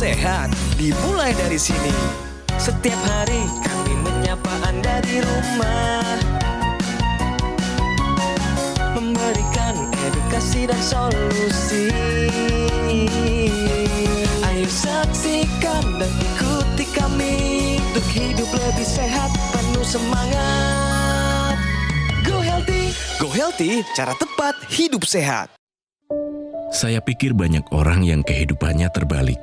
sehat dimulai dari sini. Setiap hari kami menyapa Anda di rumah, memberikan edukasi dan solusi. Ayo saksikan dan ikuti kami untuk hidup lebih sehat, penuh semangat. Go Healthy, Go Healthy, cara tepat hidup sehat. Saya pikir banyak orang yang kehidupannya terbalik.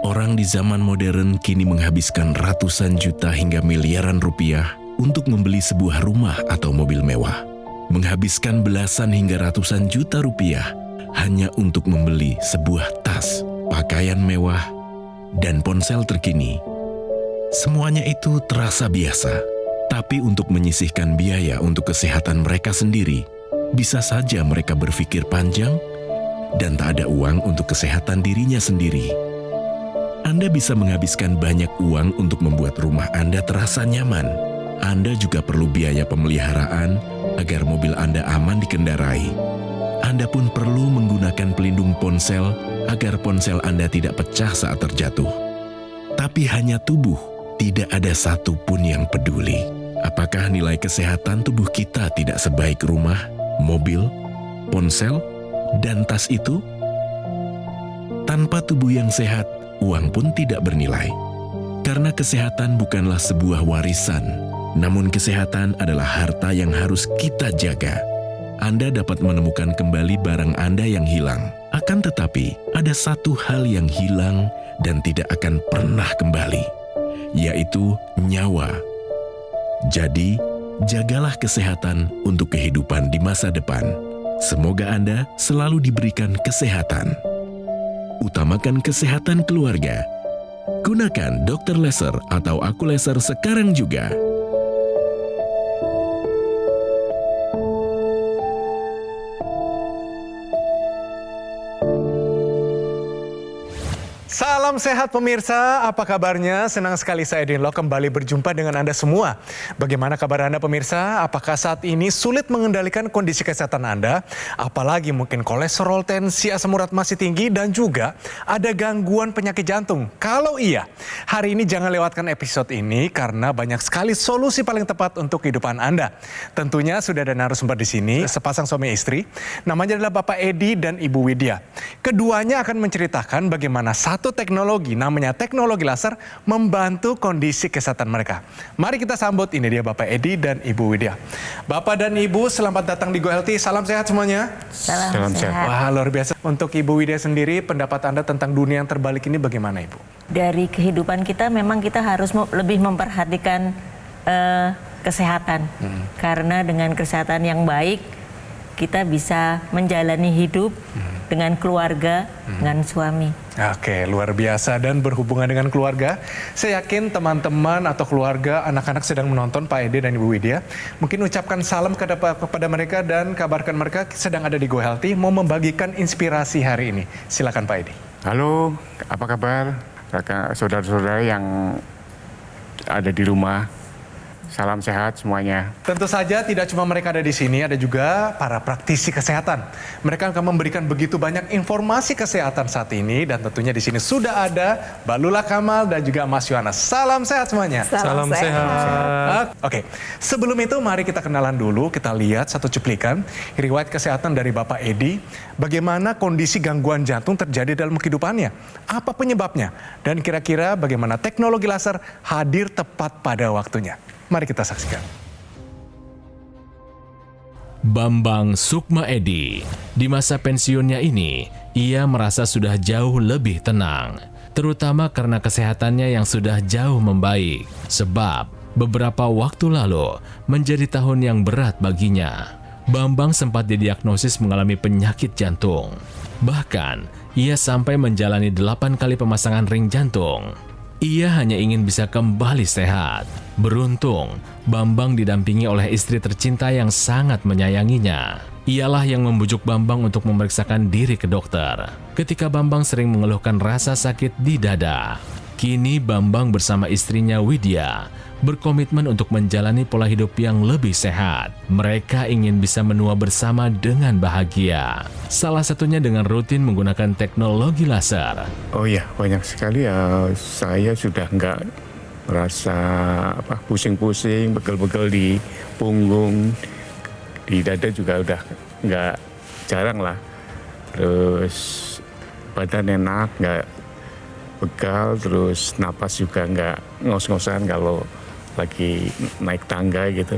Orang di zaman modern kini menghabiskan ratusan juta hingga miliaran rupiah untuk membeli sebuah rumah atau mobil mewah. Menghabiskan belasan hingga ratusan juta rupiah hanya untuk membeli sebuah tas, pakaian mewah, dan ponsel terkini. Semuanya itu terasa biasa, tapi untuk menyisihkan biaya untuk kesehatan mereka sendiri, bisa saja mereka berpikir panjang dan tak ada uang untuk kesehatan dirinya sendiri. Anda bisa menghabiskan banyak uang untuk membuat rumah Anda terasa nyaman. Anda juga perlu biaya pemeliharaan agar mobil Anda aman dikendarai. Anda pun perlu menggunakan pelindung ponsel agar ponsel Anda tidak pecah saat terjatuh. Tapi hanya tubuh, tidak ada satupun yang peduli. Apakah nilai kesehatan tubuh kita tidak sebaik rumah, mobil, ponsel, dan tas itu? Tanpa tubuh yang sehat, uang pun tidak bernilai. Karena kesehatan bukanlah sebuah warisan, namun kesehatan adalah harta yang harus kita jaga. Anda dapat menemukan kembali barang Anda yang hilang. Akan tetapi, ada satu hal yang hilang dan tidak akan pernah kembali, yaitu nyawa. Jadi, jagalah kesehatan untuk kehidupan di masa depan. Semoga Anda selalu diberikan kesehatan. Utamakan kesehatan keluarga. Gunakan Dr. Laser atau Aku Laser sekarang juga. Salam sehat pemirsa, apa kabarnya? Senang sekali saya Dinlo kembali berjumpa dengan Anda semua. Bagaimana kabar Anda pemirsa? Apakah saat ini sulit mengendalikan kondisi kesehatan Anda? Apalagi mungkin kolesterol, tensi, asam urat masih tinggi dan juga ada gangguan penyakit jantung. Kalau iya, hari ini jangan lewatkan episode ini karena banyak sekali solusi paling tepat untuk kehidupan Anda. Tentunya sudah ada narasumber di sini, sepasang suami istri. Namanya adalah Bapak Edi dan Ibu Widya. Keduanya akan menceritakan bagaimana satu teknologi, namanya teknologi laser, membantu kondisi kesehatan mereka. Mari kita sambut, ini dia Bapak Edi dan Ibu Widya. Bapak dan Ibu, selamat datang di Go Healthy. Salam sehat semuanya. Salam sehat. Wah, luar biasa. Untuk Ibu Widya sendiri, pendapat Anda tentang dunia yang terbalik ini bagaimana, Ibu? Dari kehidupan kita memang kita harus lebih memperhatikan kesehatan. Karena dengan kesehatan yang baik, kita bisa menjalani hidup dengan keluarga, dengan suami. Oke, luar biasa. Dan berhubungan dengan keluarga, saya yakin teman-teman atau keluarga, anak-anak sedang menonton Pak Edi dan Ibu Widya. Mungkin ucapkan salam kepada mereka dan kabarkan mereka sedang ada di Go Healthy, mau membagikan inspirasi hari ini. Silakan Pak Edi. Halo, apa kabar? Saudara-saudara yang ada di rumah. Salam sehat semuanya. Tentu saja tidak cuma mereka ada di sini, ada juga para praktisi kesehatan. Mereka akan memberikan begitu banyak informasi kesehatan saat ini, dan tentunya di sini sudah ada Mbak Lula Kamal dan juga Mas Yohanes. Salam sehat semuanya. Salam sehat. Oke, sebelum itu mari kita kenalan dulu, kita lihat satu cuplikan riwayat kesehatan dari Bapak Edi. Bagaimana kondisi gangguan jantung terjadi dalam kehidupannya? Apa penyebabnya? Dan kira-kira bagaimana teknologi laser hadir tepat pada waktunya? Mari kita saksikan. Bambang Sukma Edi, di masa pensiunnya ini, ia merasa sudah jauh lebih tenang, terutama karena kesehatannya yang sudah jauh membaik, sebab beberapa waktu lalu menjadi tahun yang berat baginya. Bambang sempat didiagnosis mengalami penyakit jantung. Bahkan, ia sampai menjalani 8 kali pemasangan ring jantung. Ia hanya ingin bisa kembali sehat. Beruntung, Bambang didampingi oleh istri tercinta yang sangat menyayanginya. Ialah yang membujuk Bambang untuk memeriksakan diri ke dokter. Ketika Bambang sering mengeluhkan rasa sakit di dada. Kini Bambang bersama istrinya Widya berkomitmen untuk menjalani pola hidup yang lebih sehat. Mereka ingin bisa menua bersama dengan bahagia. Salah satunya dengan rutin menggunakan teknologi laser. Oh iya, banyak sekali ya. Saya sudah nggak merasa pusing-pusing, pegel-pegel di punggung, di dada juga udah nggak, jarang lah. Terus badan enak, nggak pegal, terus napas juga nggak ngos-ngosan kalau lagi naik tangga gitu.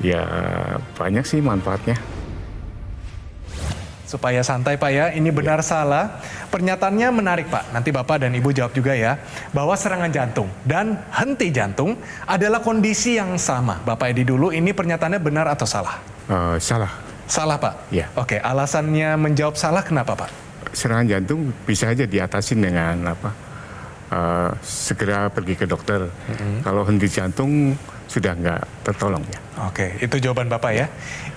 Ya banyak sih manfaatnya. Supaya santai Pak ya, ini benar salah. Pernyataannya menarik Pak, nanti Bapak dan Ibu jawab juga ya. Bahwa serangan jantung dan henti jantung adalah kondisi yang sama. Bapak Edi dulu, ini pernyataannya benar atau salah? Salah. Salah Pak? Iya. Oke, alasannya menjawab salah kenapa Pak? Serangan jantung bisa aja diatasin dengan segera pergi ke dokter. Kalau henti jantung sudah nggak tertolong ya. Oke, itu jawaban Bapak ya.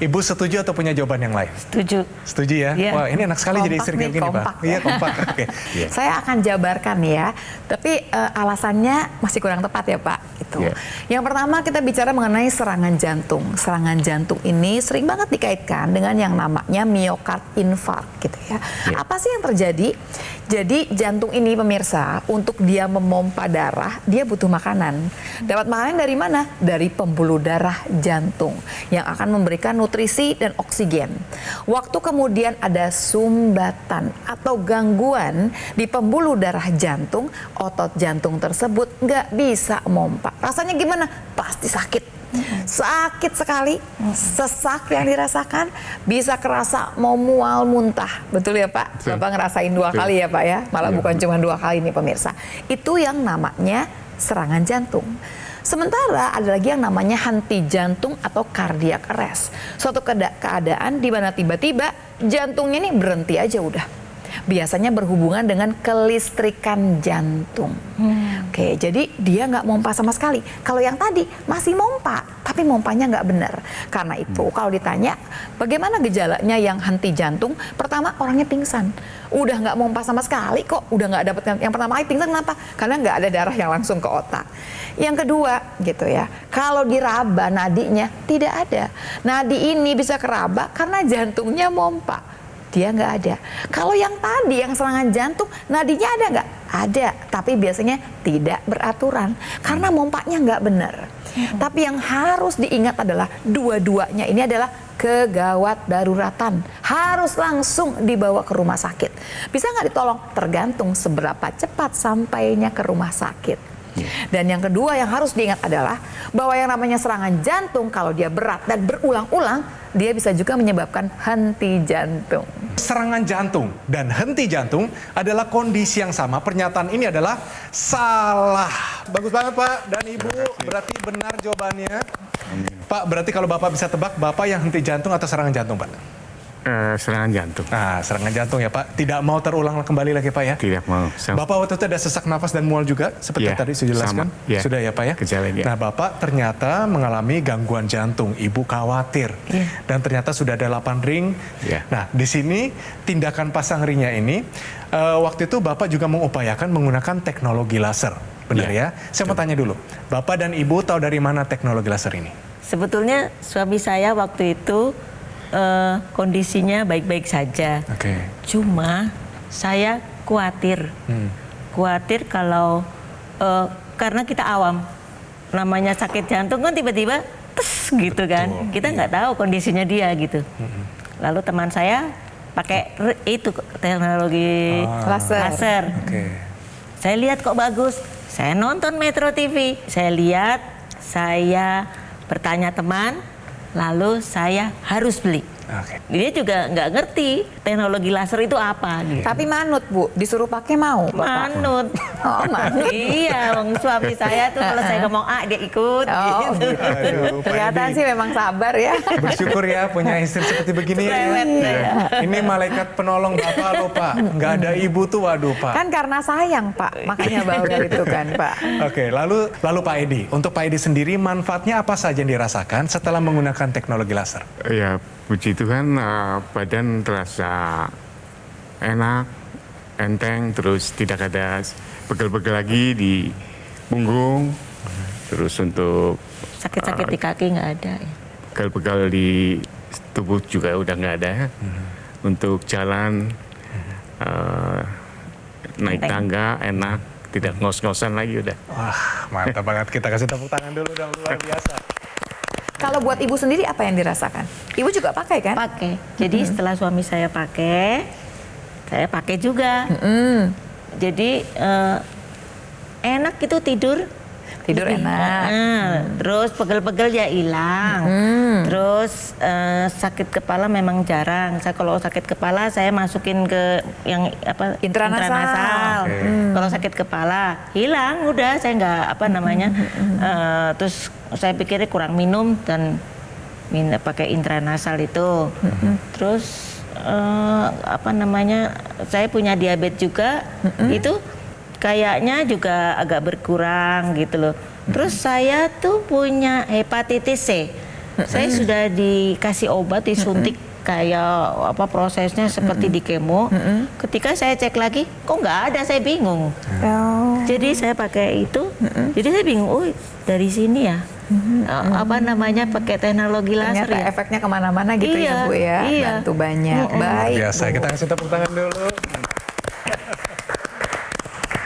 Ibu setuju atau punya jawaban yang lain? Setuju. Setuju ya? Iya. Wah, ini enak sekali jadi Kompak istri nih, kayak gini Pak. kompak ya. Iya, kompak. Oke. Iya. Saya akan jabarkan ya, tapi alasannya masih kurang tepat ya Pak. Gitu. Iya. Yang pertama kita bicara mengenai serangan jantung. Serangan jantung ini sering banget dikaitkan dengan yang namanya miocard infarct gitu ya. Iya. Apa sih yang terjadi? Jadi jantung ini pemirsa, untuk dia memompa darah, dia butuh makanan. Dapat makanan dari mana? Dari pembuluh darah jantung yang akan memberikan nutrisi dan oksigen. Waktu kemudian ada sumbatan atau gangguan di pembuluh darah jantung, otot jantung tersebut nggak bisa mompa. Rasanya gimana? Pasti sakit. Sakit sekali, sesak yang dirasakan, bisa kerasa mau mual muntah. Betul ya Pak? Betul. Bapak ngerasain 2 kali ya Pak ya? Malah Iya. bukan cuma 2 kali nih pemirsa. Itu yang namanya serangan jantung. Sementara ada lagi yang namanya henti jantung atau cardiac arrest. Suatu keadaan di mana tiba-tiba jantungnya ini berhenti aja udah. Biasanya berhubungan dengan kelistrikan jantung. Oke, jadi dia nggak mompa sama sekali. Kalau yang tadi masih mompa, tapi mompanya nggak benar. Karena itu kalau ditanya bagaimana gejalanya yang henti jantung, pertama orangnya pingsan. Udah nggak mompa sama sekali kok, udah nggak dapet. Yang pertama kali pingsan kenapa? Karena nggak ada darah yang langsung ke otak. Yang kedua gitu ya, kalau diraba nadinya tidak ada. Nadi ini bisa keraba karena jantungnya mompa. Dia nggak ada. Kalau yang tadi, yang serangan jantung, nadinya ada nggak? Ada, tapi biasanya tidak beraturan karena mompanya nggak benar. Tapi yang harus diingat adalah dua-duanya ini adalah kegawat daruratan. Harus langsung dibawa ke rumah sakit. Bisa nggak ditolong? Tergantung seberapa cepat sampainya ke rumah sakit. Dan yang kedua yang harus diingat adalah bahwa yang namanya serangan jantung kalau dia berat dan berulang-ulang, dia bisa juga menyebabkan henti jantung. Serangan jantung dan henti jantung adalah kondisi yang sama. Pernyataan ini adalah salah. Bagus banget Pak dan Ibu, berarti benar jawabannya. Pak, berarti kalau Bapak bisa tebak, Bapak yang henti jantung atau serangan jantung Pak? Serangan jantung. Nah, serangan jantung ya Pak. Tidak mau terulang kembali lagi Pak ya? Tidak mau. Bapak waktu itu ada sesak nafas dan mual juga, seperti Iya, tadi sudah dijelaskan. sama. Iya. Sudah ya Pak ya? Gejalanya. Nah Bapak ternyata mengalami gangguan jantung, Ibu khawatir. Dan ternyata sudah ada 8 ring. Iya. Nah di sini tindakan pasang ringnya ini, waktu itu Bapak juga mengupayakan menggunakan teknologi laser. Benar Iya. ya? Saya mau tanya dulu, Bapak dan Ibu tahu dari mana teknologi laser ini? Sebetulnya suami saya waktu itu kondisinya baik-baik saja. Oke. Cuma saya khawatir. Khawatir kalau karena kita awam. Namanya sakit jantung kan tiba-tiba tes gitu kan. Kita nggak tahu kondisinya dia gitu. Lalu teman saya pakai itu teknologi laser. Oke. Saya lihat kok bagus. Saya nonton Metro TV. Saya lihat, saya bertanya teman, lalu saya harus beli. Oke. Dia juga nggak ngerti teknologi laser itu apa gitu. Tapi manut Bu, disuruh pakai mau Bapak? Manut. Oh manut. Iya, wong suami saya tuh kalau saya ngomong A dia ikut Oh, gitu. Aduh, Pak Kelihatan Edi. sih memang sabar ya. Bersyukur ya punya istri seperti begini ya. Cerewet saya. Ini malaikat penolong Bapak loh Pak. Nggak ada ibu tuh, waduh Pak. Kan karena sayang Pak, makanya baru itu kan Pak. Oke, lalu Pak Edi. Untuk Pak Edi sendiri, manfaatnya apa saja yang dirasakan setelah menggunakan teknologi laser? Ya, puji Tuhan badan terasa enak, enteng, terus tidak ada pegel-pegel lagi di punggung, terus untuk Sakit-sakit di kaki nggak ada. Ya. pegel-pegel di tubuh juga udah nggak ada. Untuk jalan naik Enteng. tangga enak, tidak ngos-ngosan lagi udah. Wah, mantap banget. Kita kasih tepuk tangan dulu dong, luar biasa. Kalau buat ibu sendiri apa yang dirasakan? Ibu juga pakai kan? Pakai. Jadi setelah suami saya pakai juga. Jadi enak itu tidur. Tidur Lebih enak. Terus pegel-pegel ya hilang. Terus sakit kepala memang jarang. Saya kalau sakit kepala saya masukin ke yang apa Intranasal. Kalau sakit kepala hilang udah saya nggak apa namanya. Terus saya pikirnya kurang minum dan pakai intranasal itu. Terus apa namanya? Saya punya diabetes juga. Itu kayaknya juga agak berkurang gitu loh. Terus saya tuh punya hepatitis C. Saya sudah dikasih obat, disuntik kayak apa prosesnya seperti di kemo. Ketika saya cek lagi, kok nggak ada, saya bingung. Jadi saya pakai itu, jadi saya bingung, oh dari sini ya. Apa namanya pakai teknologi laser Ternyata ya. efeknya kemana-mana gitu ya Bu ya. Iya. Bantu banyak. Baik. Biasa, Bu. kita kasih tepuk tangan dulu.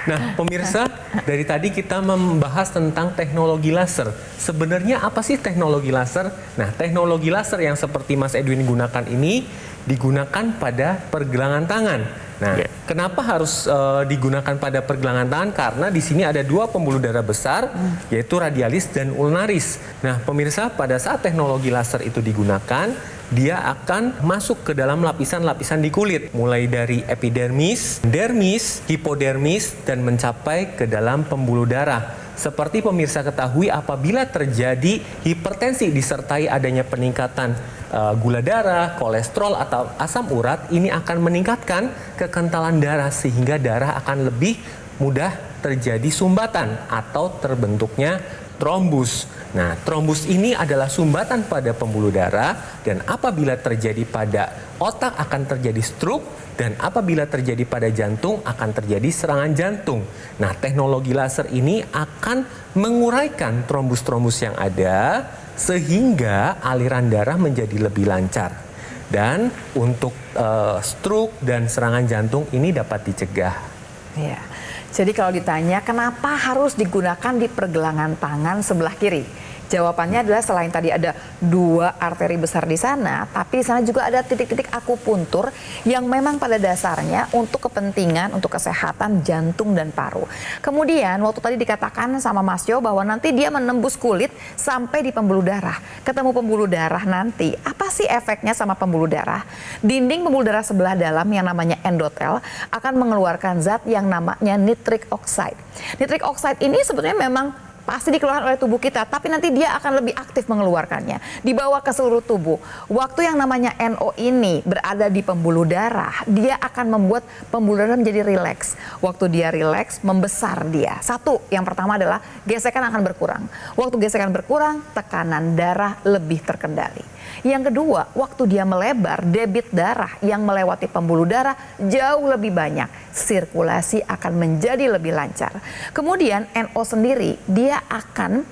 Nah, pemirsa, dari tadi kita membahas tentang teknologi laser. Sebenarnya apa sih teknologi laser? Nah, teknologi laser yang seperti Mas Edwin gunakan ini digunakan pada pergelangan tangan. Nah, kenapa harus digunakan pada pergelangan tangan? Karena di sini ada dua pembuluh darah besar, yaitu radialis dan ulnaris. Nah, pemirsa, pada saat teknologi laser itu digunakan, dia akan masuk ke dalam lapisan-lapisan di kulit, mulai dari epidermis, dermis, hipodermis, dan mencapai ke dalam pembuluh darah. Seperti pemirsa ketahui, apabila terjadi hipertensi disertai adanya peningkatan gula darah, kolesterol, atau asam urat, ini akan meningkatkan kekentalan darah sehingga darah akan lebih mudah terjadi sumbatan atau terbentuknya trombus. Nah, trombus ini adalah sumbatan pada pembuluh darah dan apabila terjadi pada otak akan terjadi stroke dan apabila terjadi pada jantung akan terjadi serangan jantung. Nah, teknologi laser ini akan menguraikan trombus-trombus yang ada sehingga aliran darah menjadi lebih lancar. Dan untuk stroke dan serangan jantung ini dapat dicegah. Iya. Jadi kalau ditanya kenapa harus digunakan di pergelangan tangan sebelah kiri? Jawabannya adalah selain tadi ada dua arteri besar di sana, tapi di sana juga ada titik-titik akupuntur yang memang pada dasarnya untuk kepentingan, untuk kesehatan jantung dan paru. Kemudian waktu tadi dikatakan sama Mas Yo bahwa nanti dia menembus kulit sampai di pembuluh darah. Ketemu pembuluh darah nanti, apa sih efeknya sama pembuluh darah? Dinding pembuluh darah sebelah dalam yang namanya endotel akan mengeluarkan zat yang namanya nitric oxide. Nitric oxide ini sebetulnya memang pasti dikeluarkan oleh tubuh kita, tapi nanti dia akan lebih aktif mengeluarkannya, dibawa ke seluruh tubuh. Waktu yang namanya NO ini berada di pembuluh darah, dia akan membuat pembuluh darah menjadi rileks. Waktu dia rileks, membesar dia. Satu, yang pertama adalah gesekan akan berkurang. Waktu gesekan berkurang, tekanan darah lebih terkendali. Yang kedua, waktu dia melebar, debit darah yang melewati pembuluh darah jauh lebih banyak. Sirkulasi akan menjadi lebih lancar. Kemudian NO sendiri, dia akan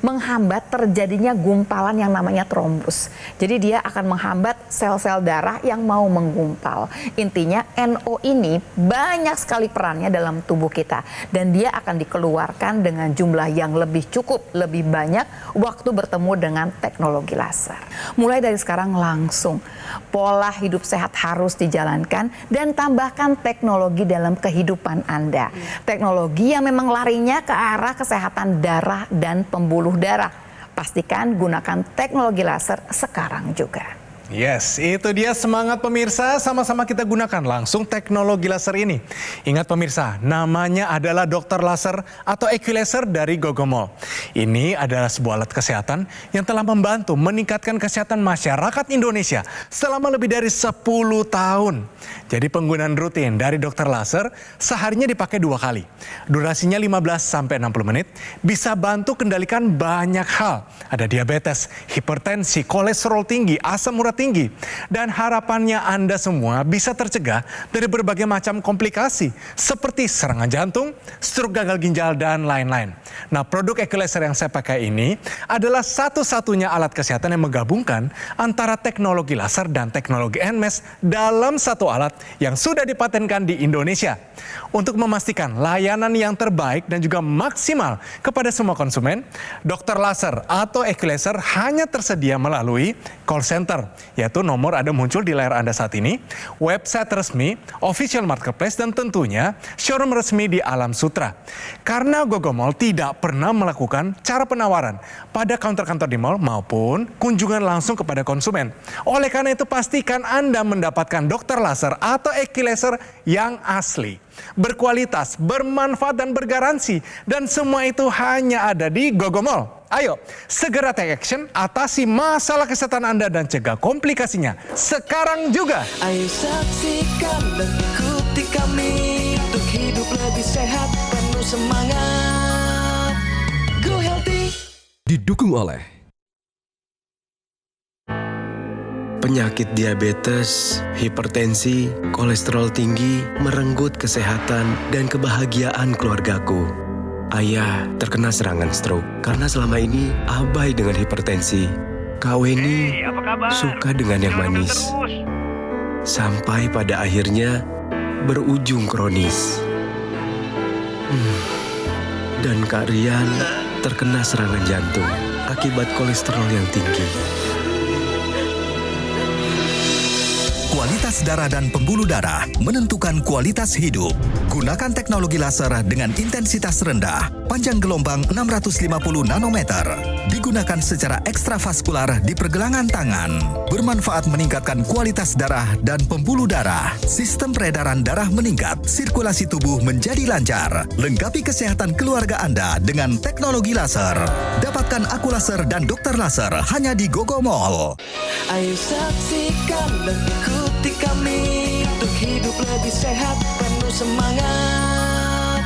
menghambat terjadinya gumpalan yang namanya trombus. Jadi dia akan menghambat sel-sel darah yang mau menggumpal. Intinya NO ini banyak sekali perannya dalam tubuh kita. Dan dia akan dikeluarkan dengan jumlah yang lebih cukup, lebih banyak waktu bertemu dengan teknologi laser. Mulai dari sekarang langsung pola hidup sehat harus dijalankan dan tambahkan teknologi dalam kehidupan Anda. Teknologi yang memang larinya ke arah kesehatan darah dan pembuluh darah. Pastikan gunakan teknologi laser sekarang juga. Yes, itu dia semangat pemirsa, sama-sama kita gunakan langsung teknologi laser ini. Ingat pemirsa, namanya adalah dokter laser atau Equilaser dari Gogomol. Ini adalah sebuah alat kesehatan yang telah membantu meningkatkan kesehatan masyarakat Indonesia selama lebih dari 10 tahun. Jadi penggunaan rutin dari dokter laser seharinya dipakai 2 kali. Durasinya 15-60 menit, bisa bantu kendalikan banyak hal. Ada diabetes, hipertensi, kolesterol tinggi, asam urat tinggi. Dan harapannya Anda semua bisa tercegah dari berbagai macam komplikasi seperti serangan jantung, stroke gagal ginjal, dan lain-lain. Nah, produk equalizer yang saya pakai ini adalah satu-satunya alat kesehatan yang menggabungkan antara teknologi laser dan teknologi NMES dalam satu alat yang sudah dipatenkan di Indonesia. Untuk memastikan layanan yang terbaik dan juga maksimal kepada semua konsumen, dokter laser atau equalizer hanya tersedia melalui call center, yaitu nomor ada muncul di layar Anda saat ini, website resmi, official marketplace, dan tentunya showroom resmi di Alam Sutra. Karena Gogomall tidak pernah melakukan cara penawaran pada kantor-kantor di mall maupun kunjungan langsung kepada konsumen. Oleh karena itu, pastikan Anda mendapatkan dokter laser atau equalizer yang asli, berkualitas, bermanfaat, dan bergaransi. Dan semua itu hanya ada di Gogomall. Ayo, segera take action, atasi masalah kesehatan Anda dan cegah komplikasinya sekarang juga. Ayo saksikan dan ikuti kami untuk hidup lebih sehat, penuh semangat. Go Healthy. Didukung oleh penyakit diabetes, hipertensi, kolesterol tinggi, merenggut kesehatan dan kebahagiaan keluargaku. Ayah terkena serangan stroke karena selama ini abai dengan hipertensi. Kak Weni suka dengan yang manis. Sampai pada akhirnya berujung kronis. Dan Kak Rian terkena serangan jantung akibat kolesterol yang tinggi. Kualitas darah dan pembuluh darah menentukan kualitas hidup. Gunakan teknologi laser dengan intensitas rendah, panjang gelombang 650 nanometer. Digunakan secara ekstravaskular di pergelangan tangan. Bermanfaat meningkatkan kualitas darah dan pembuluh darah. Sistem peredaran darah meningkat, sirkulasi tubuh menjadi lancar. Lengkapi kesehatan keluarga Anda dengan teknologi laser. Dapatkan aku laser dan dokter laser hanya di Gogomall. Ayo saksikan dan ikuti kami untuk hidup lebih sehat, penuh semangat.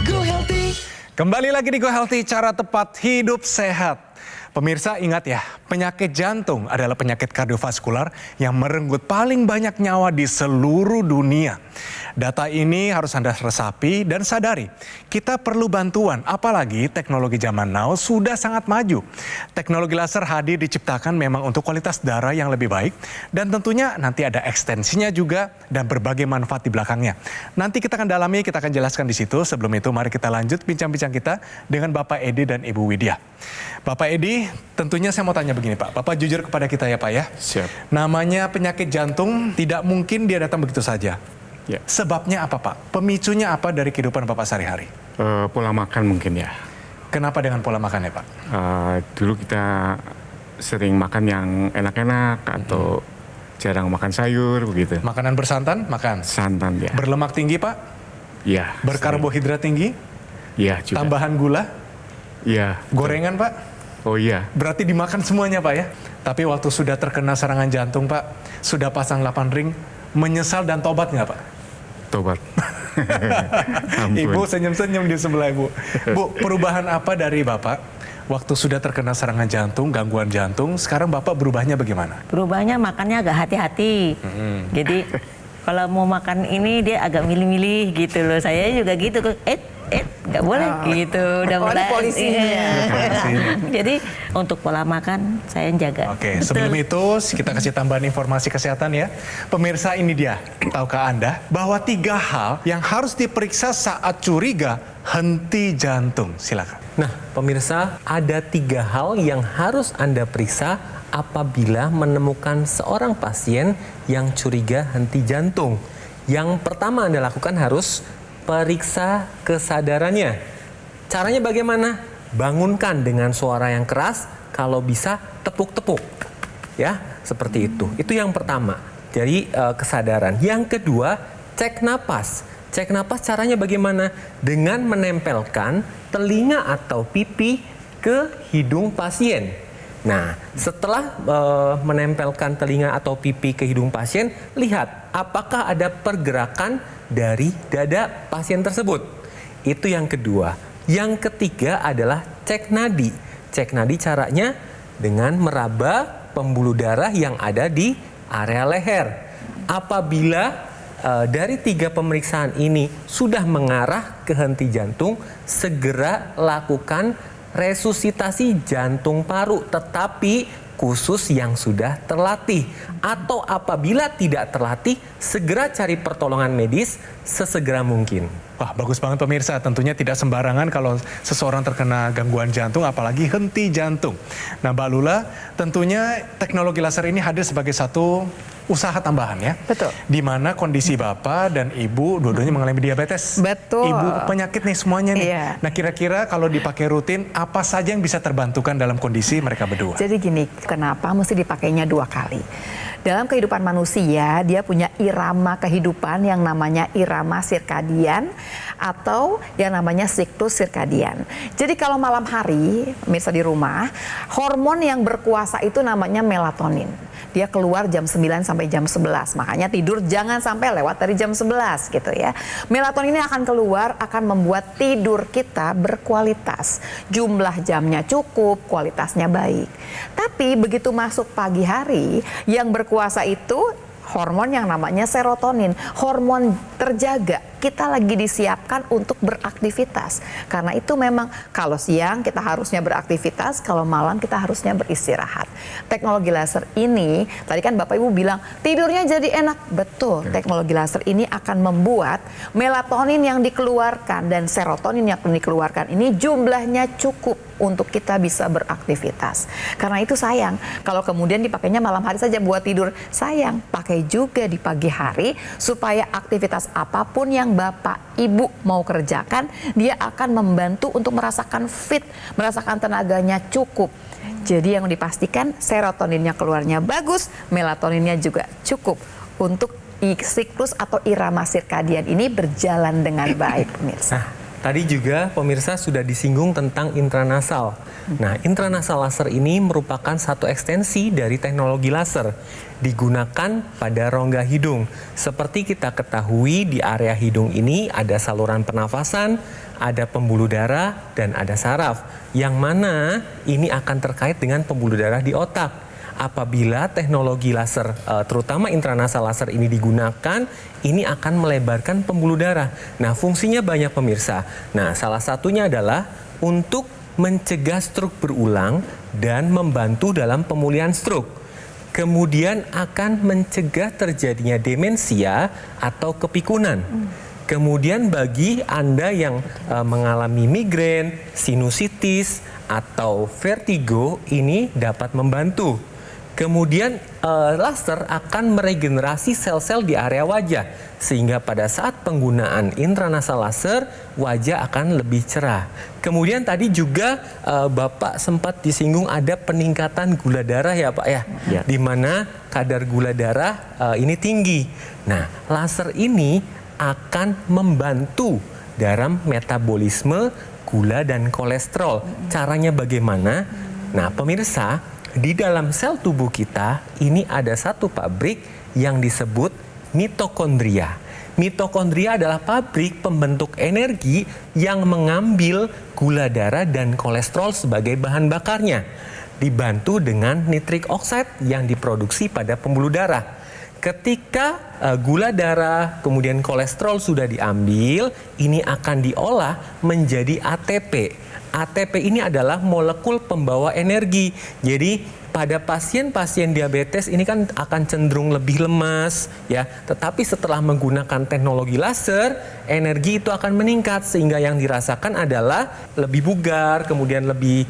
Go Healthy. Kembali lagi di Go Healthy, cara tepat hidup sehat. Pemirsa ingat ya, penyakit jantung adalah penyakit kardiovaskular yang merenggut paling banyak nyawa di seluruh dunia. Data ini harus Anda resapi dan sadari. Kita perlu bantuan, apalagi teknologi zaman now sudah sangat maju. Teknologi laser hadir diciptakan memang untuk kualitas darah yang lebih baik. Dan tentunya nanti ada ekstensinya juga dan berbagai manfaat di belakangnya. Nanti kita akan dalami, kita akan jelaskan di situ. Sebelum itu mari kita lanjut bincang-bincang kita dengan Bapak Edi dan Ibu Widya. Bapak Edi, tentunya saya mau tanya begini Pak. Bapak jujur kepada kita ya Pak ya. Siap. Namanya penyakit jantung tidak mungkin dia datang begitu saja. Ya. Sebabnya apa Pak? Pemicunya apa dari kehidupan Bapak sehari-hari? Pola makan mungkin ya. Kenapa dengan pola makan ya Pak? Dulu kita sering makan yang enak-enak atau jarang makan sayur begitu. Makanan bersantan, makan. Santan ya. Berlemak tinggi Pak? Iya. Berkarbohidrat tinggi? Iya juga. Tambahan gula? Iya. Gorengan Pak? Oh iya. Berarti dimakan semuanya Pak ya? Tapi waktu sudah terkena serangan jantung Pak, sudah pasang 8 ring, menyesal dan tobat nggak Pak? Tobat. Ibu senyum-senyum di sebelah Ibu. Bu, perubahan apa dari Bapak waktu sudah terkena serangan jantung, gangguan jantung, sekarang Bapak berubahnya bagaimana? Berubahnya makannya agak hati-hati. Jadi kalau mau makan ini dia agak milih-milih gitu loh. Saya juga gitu. Nggak boleh gitu. Udah mulai polisinya. Jadi untuk pola makan saya jaga. Oke, sebelum itu kita kasih tambahan informasi kesehatan ya. Pemirsa, ini dia. Tahukah Anda bahwa 3 hal yang harus diperiksa saat curiga henti jantung? Silakan. Nah, pemirsa, ada 3 hal yang harus Anda periksa apabila menemukan seorang pasien yang curiga henti jantung. Yang pertama Anda lakukan harus periksa kesadarannya. Caranya bagaimana? Bangunkan dengan suara yang keras, kalau bisa tepuk-tepuk. Ya, seperti itu. Itu yang pertama. Jadi kesadaran. Yang kedua, cek napas. Cek napas caranya bagaimana? Dengan menempelkan telinga atau pipi ke hidung pasien. Nah, setelah menempelkan telinga atau pipi ke hidung pasien, lihat apakah ada pergerakan dari dada pasien tersebut. Itu yang kedua. Yang ketiga adalah cek nadi. Cek nadi caranya dengan meraba pembuluh darah yang ada di area leher. Apabila dari 3 pemeriksaan ini sudah mengarah ke henti jantung, segera lakukan resusitasi jantung paru, tetapi khusus yang sudah terlatih. Atau apabila tidak terlatih, segera cari pertolongan medis sesegera mungkin. Wah, bagus banget pemirsa. Tentunya tidak sembarangan kalau seseorang terkena gangguan jantung, apalagi henti jantung. Nah, Mbak Lula, tentunya teknologi laser ini hadir sebagai satu usaha tambahan ya. Betul. Di mana kondisi Bapak dan Ibu dua-duanya mengalami diabetes. Betul. Ibu penyakit nih semuanya nih. Iya. Nah, kira-kira kalau dipakai rutin, apa saja yang bisa terbantukan dalam kondisi mereka berdua? Jadi gini, kenapa mesti dipakainya 2 kali? Dalam kehidupan manusia, dia punya irama kehidupan yang namanya irama sirkadian atau yang namanya siklus sirkadian. Jadi kalau malam hari, mirsa di rumah, hormon yang berkuasa itu namanya melatonin. Dia keluar jam 9 sampai jam 11. Makanya tidur jangan sampai lewat dari jam 11 gitu ya. Melatonin ini akan keluar, akan membuat tidur kita berkualitas. Jumlah jamnya cukup, kualitasnya baik. Tapi begitu masuk pagi hari, yang berkuasa itu hormon yang namanya serotonin, hormon terjaga. Kita lagi disiapkan untuk beraktivitas. Karena itu memang kalau siang kita harusnya beraktivitas, kalau malam kita harusnya beristirahat. Teknologi laser ini, tadi kan Bapak Ibu bilang tidurnya jadi enak. Betul, teknologi laser ini akan membuat melatonin yang dikeluarkan dan serotonin yang dikeluarkan ini jumlahnya cukup untuk kita bisa beraktivitas. Karena itu sayang, kalau kemudian dipakainya malam hari saja buat tidur, sayang, pakai juga di pagi hari supaya aktivitas apapun yang Bapak Ibu mau kerjakan, dia akan membantu untuk merasakan fit, merasakan tenaganya cukup. Jadi yang dipastikan serotoninnya keluarnya bagus, melatoninnya juga cukup untuk siklus atau irama sirkadian ini berjalan dengan baik, pemirsa. Tadi juga pemirsa sudah disinggung tentang intranasal. Nah, intranasal laser ini merupakan satu ekstensi dari teknologi laser. Digunakan pada rongga hidung. Seperti kita ketahui di area hidung ini ada saluran pernafasan, ada pembuluh darah, dan ada saraf. Yang mana ini akan terkait dengan pembuluh darah di otak. Apabila teknologi laser, terutama intranasal laser ini digunakan, ini akan melebarkan pembuluh darah. Nah, fungsinya banyak pemirsa. Nah, salah satunya adalah untuk mencegah stroke berulang dan membantu dalam pemulihan stroke. Kemudian akan mencegah terjadinya demensia atau kepikunan. Kemudian bagi Anda yang mengalami migrain, sinusitis, atau vertigo, ini dapat membantu. Kemudian laser akan meregenerasi sel-sel di area wajah sehingga pada saat penggunaan intranasal laser wajah akan lebih cerah. Kemudian tadi juga Bapak sempat disinggung ada peningkatan gula darah ya Pak ya, di mana kadar gula darah ini tinggi. Nah, laser ini akan membantu dalam metabolisme gula dan kolesterol. Caranya bagaimana? Nah, pemirsa, di dalam sel tubuh kita ini ada satu pabrik yang disebut mitokondria. Mitokondria adalah pabrik pembentuk energi yang mengambil gula darah dan kolesterol sebagai bahan bakarnya, dibantu dengan nitrik oxide yang diproduksi pada pembuluh darah. Ketika gula darah kemudian kolesterol sudah diambil, ini akan diolah menjadi ATP. ATP ini adalah molekul pembawa energi. Jadi pada pasien-pasien diabetes ini kan akan cenderung lebih lemas ya. Tetapi setelah menggunakan teknologi laser, energi itu akan meningkat sehingga yang dirasakan adalah lebih bugar, kemudian lebih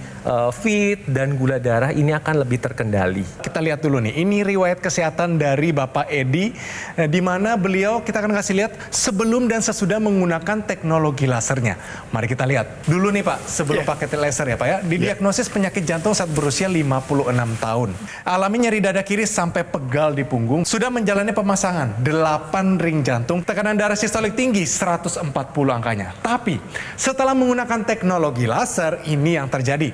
fit dan gula darah ini akan lebih terkendali. Kita lihat dulu nih, ini riwayat kesehatan dari Bapak Edi, di mana beliau kita akan kasih lihat sebelum dan sesudah menggunakan teknologi lasernya. Mari kita lihat dulu nih Pak, sebelum pakai laser ya Pak ya, didiagnosis penyakit jantung saat berusia 56 tahun. Alami nyeri dada kiri sampai pegal di punggung, sudah menjalani pemasangan 8 ring jantung, tekanan darah sistolik tinggi 140 angkanya. Tapi setelah menggunakan teknologi laser, ini yang terjadi.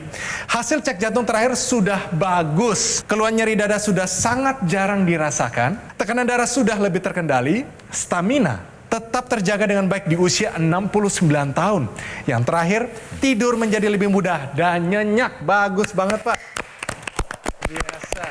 Hasil cek jantung terakhir sudah bagus. Keluhan nyeri dada sudah sangat jarang dirasakan. Tekanan darah sudah lebih terkendali. Stamina tetap terjaga dengan baik di usia 69 tahun. Yang terakhir, tidur menjadi lebih mudah dan nyenyak. Bagus banget Pak. Biasa.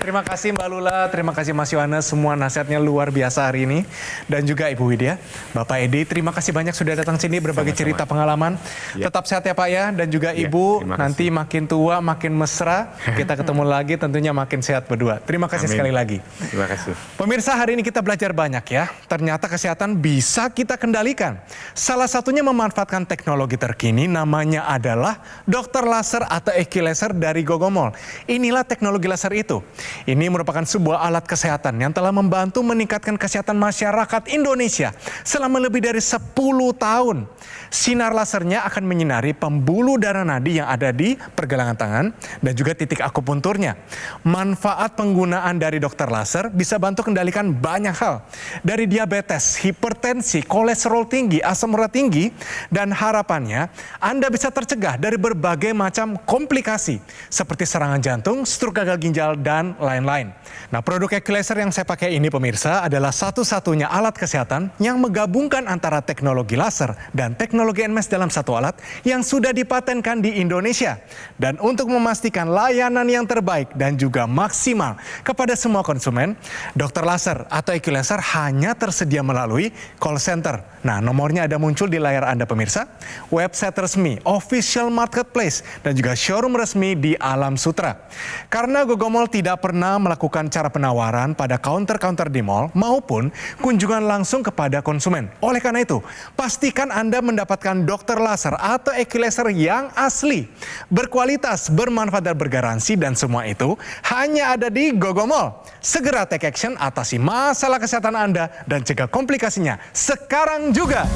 Terima kasih Mbak Lula, terima kasih Mas Yohanes, semua nasihatnya luar biasa hari ini. Dan juga Ibu Widya, Bapak Edi, terima kasih banyak sudah datang sini berbagi Sama-sama. cerita pengalaman. Ya. Tetap sehat ya Pak ya, dan juga Ya, Ibu, terima nanti kasih. makin tua, makin mesra, kita ketemu lagi tentunya makin sehat berdua. Terima kasih Amin. sekali lagi. Terima kasih. Pemirsa, hari ini kita belajar banyak ya. Ternyata kesehatan bisa kita kendalikan. Salah satunya memanfaatkan teknologi terkini, namanya adalah dokter laser atau equilaser dari Gogomol. Inilah teknologi laser itu. Ini merupakan sebuah alat kesehatan yang telah membantu meningkatkan kesehatan masyarakat Indonesia selama lebih dari 10 tahun. Sinar lasernya akan menyinari pembuluh darah nadi yang ada di pergelangan tangan dan juga titik akupunturnya. Manfaat penggunaan dari dokter laser bisa bantu kendalikan banyak hal. Dari diabetes, hipertensi, kolesterol tinggi, asam urat tinggi, dan harapannya Anda bisa tercegah dari berbagai macam komplikasi seperti serangan jantung, stroke gagal ginjal, dan lain-lain. Nah, produk equilaser yang saya pakai ini pemirsa adalah satu-satunya alat kesehatan yang menggabungkan antara teknologi laser dan teknologi NMS dalam satu alat yang sudah dipatenkan di Indonesia. Dan untuk memastikan layanan yang terbaik dan juga maksimal kepada semua konsumen, dokter laser atau equilaser hanya tersedia melalui call center. Nah, nomornya ada muncul di layar Anda pemirsa, website resmi, official marketplace, dan juga showroom resmi di Alam Sutra. Karena Gogomol tidak pernah melakukan cara penawaran pada counter-counter di mall maupun kunjungan langsung kepada konsumen. Oleh karena itu, pastikan Anda mendapatkan dokter laser atau equilaser yang asli, berkualitas, bermanfaat dan bergaransi, dan semua itu hanya ada di Gogomol. Segera take action, atasi masalah kesehatan Anda dan cegah komplikasinya sekarang juga.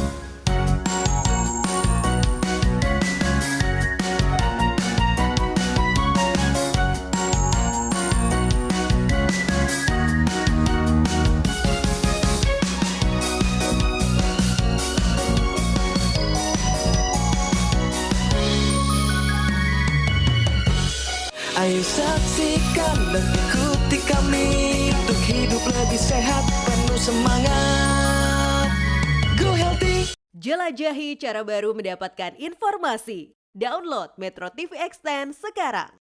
Ayo saksikan dan ikuti kami untuk hidup lebih sehat, penuh semangat. Go Healthy. Jelajahi cara baru mendapatkan informasi. Download Metro TV Extend sekarang.